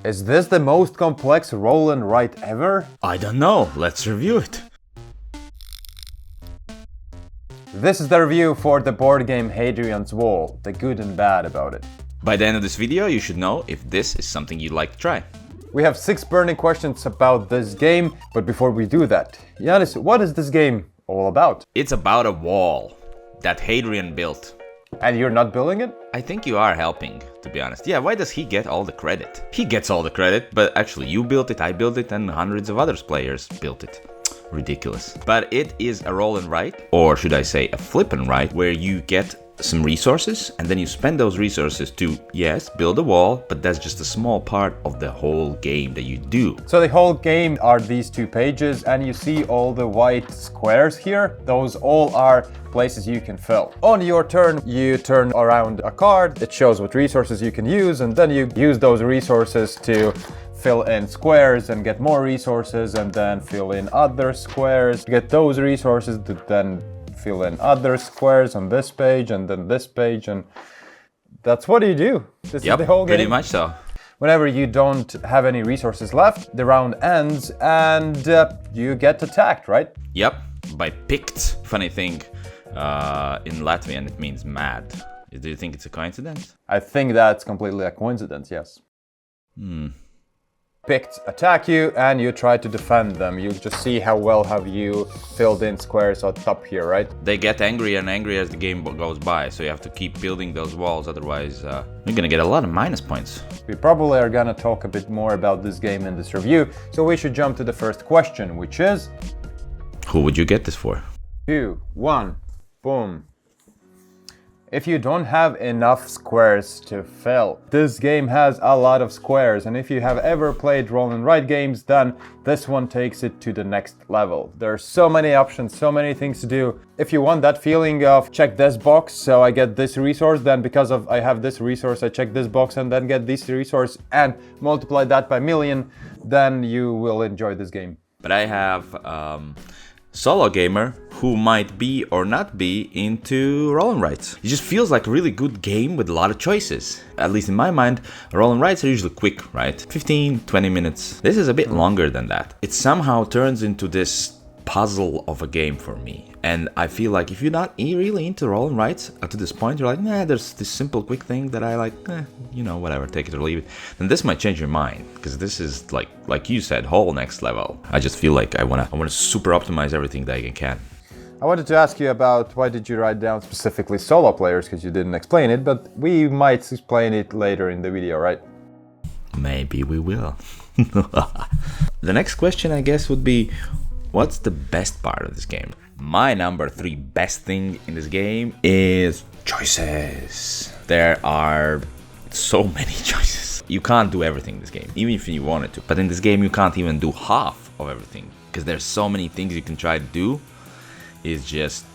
Is this the most complex roll and write ever? I don't know, let's review it. This is the review for the board game Hadrian's Wall, the good and bad about it. By the end of this video, you should know if this is something you'd like to try. We have 6 burning questions about this game, but before we do that, Yanis, what is this game all about? It's about a wall that Hadrian built. And you're not building it? I think you are helping, to be honest. Yeah, why does he get all the credit? He gets all the credit, but actually you built it, I built it, and hundreds of other players built it. Ridiculous. But it is a roll and write, or should I say a flip and write, where you get some resources and then you spend those resources to, yes, build a wall, but that's just a small part of the whole game that you do. So the whole game are these 2 pages, and you see all the white squares here. Those all are places you can fill. On your turn, you turn around a card. It shows what resources you can use, and then you use those resources to fill in squares and get more resources, and then fill in other squares, get those resources to then fill in other squares on this page and then this page, and that's what you do. This is the whole game. Pretty much so. Whenever you don't have any resources left, the round ends and you get attacked, right? Yep, by picked. Funny thing, in Latvian it means mad. Do you think it's a coincidence? I think that's completely a coincidence, yes. Picked attack you and you try to defend them. You just see how well have you filled in squares on top here, right? They get angrier and angrier as the game goes by, so you have to keep building those walls, otherwise you're gonna get a lot of minus points. We probably are gonna talk a bit more about this game in this review, so we should jump to the first question, which is... Who would you get this for? 2, 1, boom. If you don't have enough squares to fill, this game has a lot of squares, and if you have ever played roll and write games, then this one takes it to the next level. There are so many options, so many things to do. If you want that feeling of check this box so I get this resource, then because of I have this resource, I check this box and then get this resource and multiply that by million, then you will enjoy this game. But I have solo gamer who might be or not be into roll and writes. It just feels like a really good game with a lot of choices. At least in my mind, roll and writes are usually quick, right? 15-20 minutes. This is a bit longer than that. It somehow turns into this puzzle of a game for me. And I feel like if you're not really into roll and writes to this point, you're like, nah, there's this simple quick thing that I like, whatever, take it or leave it. Then this might change your mind, because this is like you said, whole next level. I just feel like I wanna super optimize everything that I can. I wanted to ask you about why did you write down specifically solo players, because you didn't explain it, but we might explain it later in the video, right? Maybe we will. The next question, I guess, would be, what's the best part of this game? My number 3 best thing in this game is choices. There are so many choices. You can't do everything in this game, even if you wanted to. But in this game, you can't even do half of everything, because there's so many things you can try to do. It's just...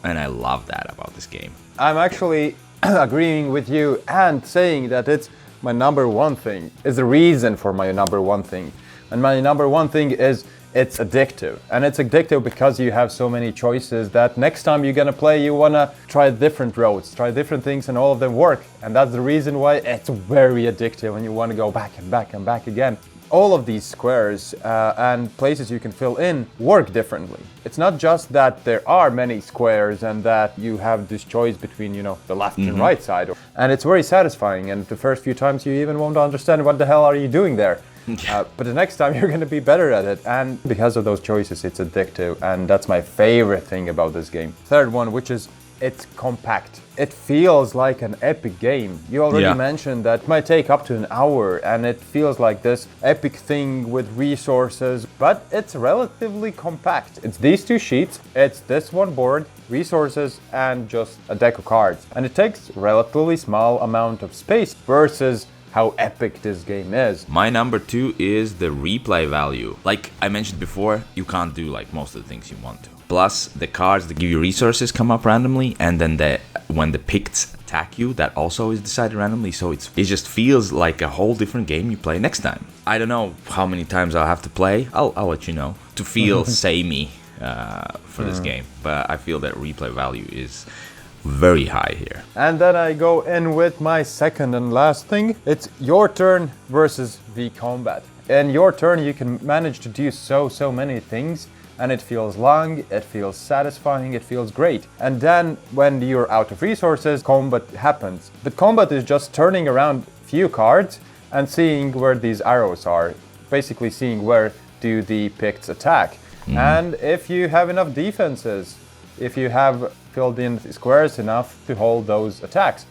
And I love that about this game. I'm actually agreeing with you and saying that it's my number 1 thing. It's the reason for my number 1 thing. And my number 1 thing is it's addictive. And it's addictive because you have so many choices that next time you're gonna play, you wanna try different roads, try different things, and all of them work. And that's the reason why it's very addictive and you wanna go back and back and back again. All of these squares and places you can fill in work differently. It's not just that there are many squares and that you have this choice between, the left and right side. And it's very satisfying, and the first few times you even won't understand what the hell are you doing there. But the next time you're going to be better at it, and because of those choices it's addictive, and that's my favorite thing about this game. Third one, which is it's compact. It feels like an epic game. You already mentioned that it might take up to an hour, and it feels like this epic thing with resources, but it's relatively compact. It's these 2 sheets, it's this one board, resources, and just a deck of cards. And it takes relatively small amount of space versus how epic this game is. My number 2 is the replay value. Like I mentioned before, you can't do like most of the things you want to. Plus, the cards that give you resources come up randomly, and then when the picked attack you, that also is decided randomly, so it just feels like a whole different game you play next time. I don't know how many times I'll have to play, I'll let you know, to feel samey for this game, but I feel that replay value is very high here. And then I go in with my second and last thing. It's your turn versus the combat. In your turn, you can manage to do so many things, and it feels long, it feels satisfying, it feels great. And then when you're out of resources, combat happens. But combat is just turning around few cards and seeing where these arrows are, basically seeing where do the Picts attack. And if you have enough defenses, if you have filled in squares enough to hold those attacks.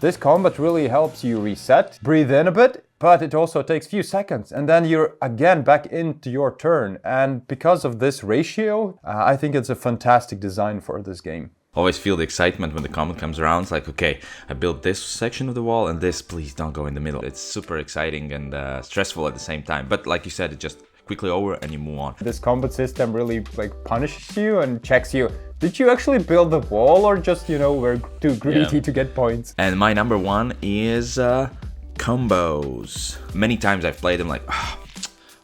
This combat really helps you reset, breathe in a bit, but it also takes few seconds, and then you're again back into your turn. And because of this ratio, I think it's a fantastic design for this game. Always feel the excitement when the combat comes around. It's like, okay, I built this section of the wall and this, please don't go in the middle. It's super exciting and stressful at the same time. But like you said, it just quickly over and you move on. This combat system really punishes you and checks you. Did you actually build the wall or just, were too greedy to get points? And my number one is combos. Many times I've played them like,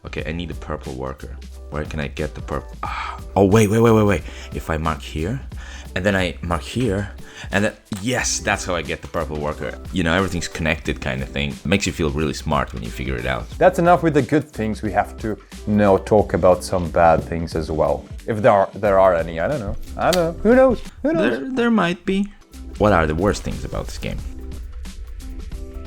okay, I need a purple worker. Where can I get the purple? Oh, wait. If I mark here, and then I mark here, and then, yes, that's how I get the purple worker. Everything's connected kind of thing. Makes you feel really smart when you figure it out. That's enough with the good things. We have to talk about some bad things as well. If there are any, I don't know. Who knows? There might be. What are the worst things about this game?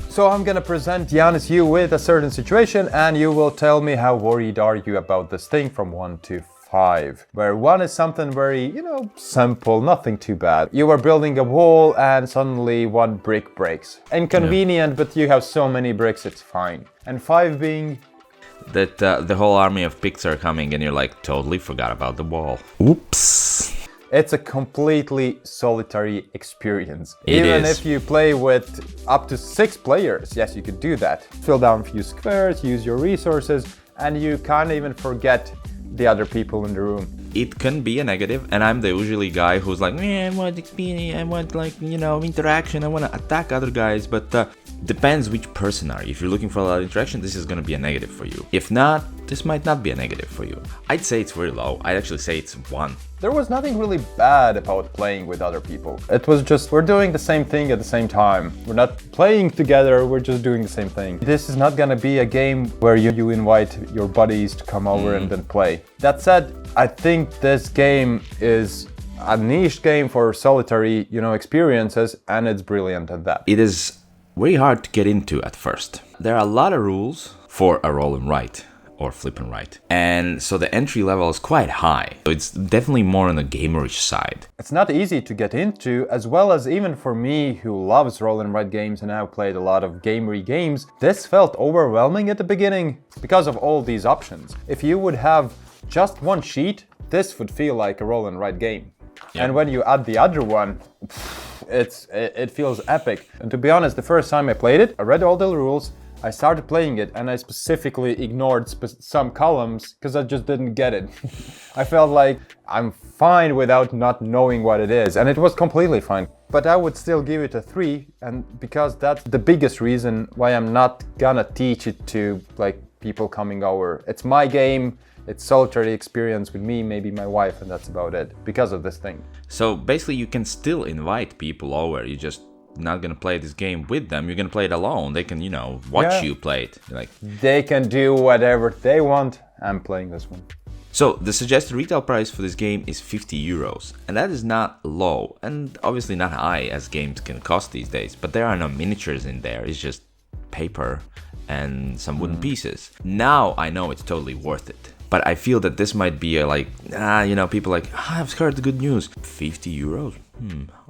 So I'm gonna present Giannis you with a certain situation, and you will tell me how worried are you about this thing from 1 to 5. Where 1 is something very, simple, nothing too bad. You are building a wall and suddenly 1 brick breaks. Inconvenient, but you have so many bricks, it's fine. And 5 being that the whole army of Picts are coming and you're like, totally forgot about the wall. Oops. It's a completely solitary experience. It Even is. if you play with up to 6 players, yes, you could do that. Fill down a few squares, use your resources, and you can't even forget the other people in the room. It can be a negative, and I'm the usually guy who's like, I want experience, I want interaction, I want to attack other guys, but depends which person are you. If you're looking for a lot of interaction, this is going to be a negative for you. If not, this might not be a negative for you. I'd say it's very low. I'd actually say it's 1. There was nothing really bad about playing with other people. It was just, we're doing the same thing at the same time. We're not playing together, we're just doing the same thing. This is not gonna be a game where you invite your buddies to come over and then play. That said, I think this game is a niche game for solitary, experiences, and it's brilliant at that. It is very hard to get into at first. There are a lot of rules for a roll and write. Or flip and write. And so the entry level is quite high. So it's definitely more on the gamerish side. It's not easy to get into, as well as even for me who loves roll and write games and have played a lot of gamery games, this felt overwhelming at the beginning because of all these options. If you would have just 1 sheet, this would feel like a roll and write game. Yeah. And when you add the other one, it feels epic. And to be honest, the first time I played it, I read all the rules, I started playing it and I specifically ignored some columns because I just didn't get it. I felt like I'm fine without not knowing what it is, and it was completely fine. But I would still give it a 3, and because that's the biggest reason why I'm not gonna teach it to people coming over. It's my game, it's solitary experience with me, maybe my wife, and that's about it because of this thing. So basically you can still invite people over, you just not gonna play this game with them, you're gonna play it alone. They can, watch you play it. They can do whatever they want. I'm playing this one. So the suggested retail price for this game is 50 euros, and that is not low and obviously not high as games can cost these days, but there are no miniatures in there, it's just paper and some wooden pieces. Now I know it's totally worth it. But I feel that this might be people I've heard the good news. 50 euros?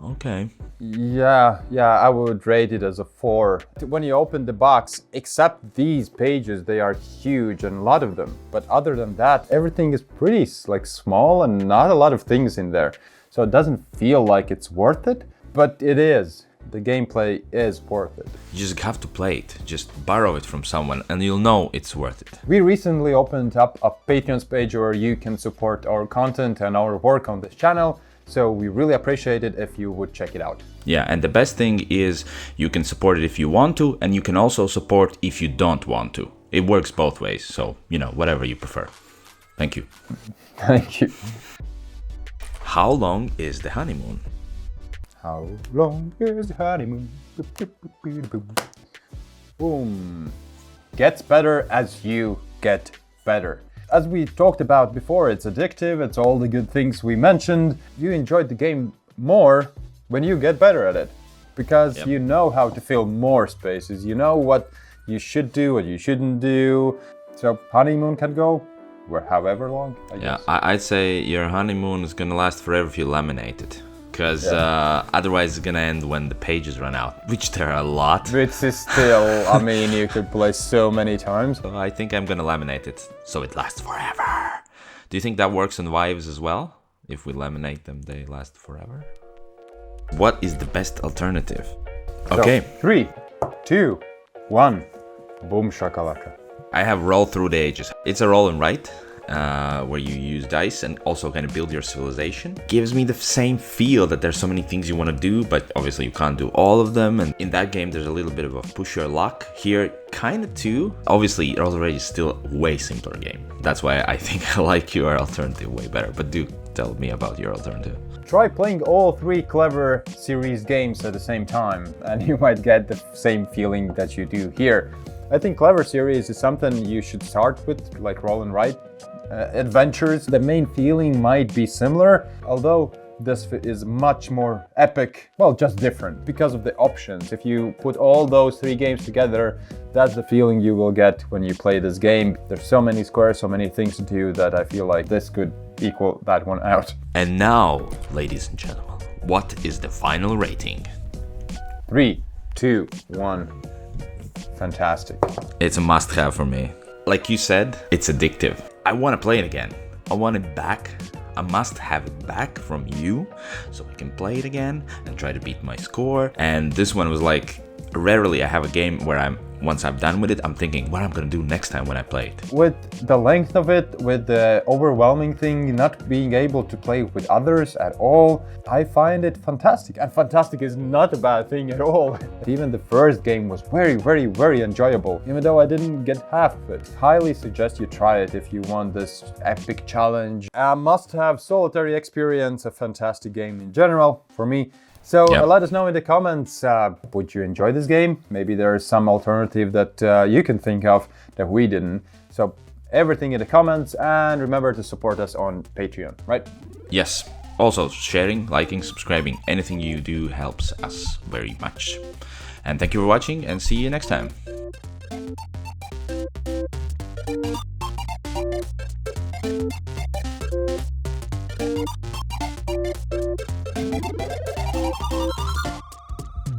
Okay. Yeah, I would rate it as a 4. When you open the box, except these pages, they are huge and a lot of them. But other than that, everything is pretty small and not a lot of things in there. So it doesn't feel like it's worth it, but it is. The gameplay is worth it. You just have to play it. Just borrow it from someone and you'll know it's worth it. We recently opened up a Patreon page where you can support our content and our work on this channel. So we really appreciate it if you would check it out. Yeah, and the best thing is you can support it if you want to, and you can also support if you don't want to. It works both ways, so, whatever you prefer. Thank you. Thank you. How long is the honeymoon? How long is the honeymoon? Boom. Gets better as you get better. As we talked about before, it's addictive, it's all the good things we mentioned. You enjoyed the game more when you get better at it. Because you know how to fill more spaces, you know what you should do, what you shouldn't do. So honeymoon can go however long, I guess. Yeah, I'd say your honeymoon is gonna last forever if you laminate it. Because otherwise it's gonna end when the pages run out, which there are a lot. Which is still, I mean, you could play so many times. So I think I'm gonna laminate it so it lasts forever. Do you think that works on wives as well? If we laminate them, they last forever? What is the best alternative? Okay. So, 3, 2, 1. Boom shakalaka. I have Roll Through the Ages. It's a roll and write, where you use dice and also kind of build your civilization. Gives me the same feel that there's so many things you want to do, but obviously you can't do all of them. And in that game, there's a little bit of a push your luck. Here, kind of too. Obviously, Roll Through the Ages is still a way simpler game. That's why I think I like your alternative way better. But do tell me about your alternative. Try playing all 3 Clever series games at the same time, and you might get the same feeling that you do here. I think Clever series is something you should start with, like roll and write adventures. The main feeling might be similar, although this is much more epic, well, just different because of the options. If you put all those 3 games together, that's the feeling you will get when you play this game. There's so many squares, so many things to do that I feel like this could equal that one out. And now, ladies and gentlemen, what is the final rating? 3, 2, 1. Fantastic. It's a must-have for me. Like you said, it's addictive. I want to play it again. I want it back. I must have it back from you so I can play it again and try to beat my score. And this one was like, rarely I have a game where once I'm done with it, I'm thinking what I'm gonna do next time when I play it. With the length of it, with the overwhelming thing, not being able to play with others at all, I find it fantastic. And fantastic is not a bad thing at all. Even the first game was very, very, very enjoyable, even though I didn't get half of it. Highly suggest you try it if you want this epic challenge. A must-have solitary experience, a fantastic game in general for me. So let us know in the comments, would you enjoy this game? Maybe there's some alternative that you can think of that we didn't. So everything in the comments, and remember to support us on Patreon, right? Yes. Also, sharing, liking, subscribing, anything you do helps us very much. And thank you for watching, and see you next time.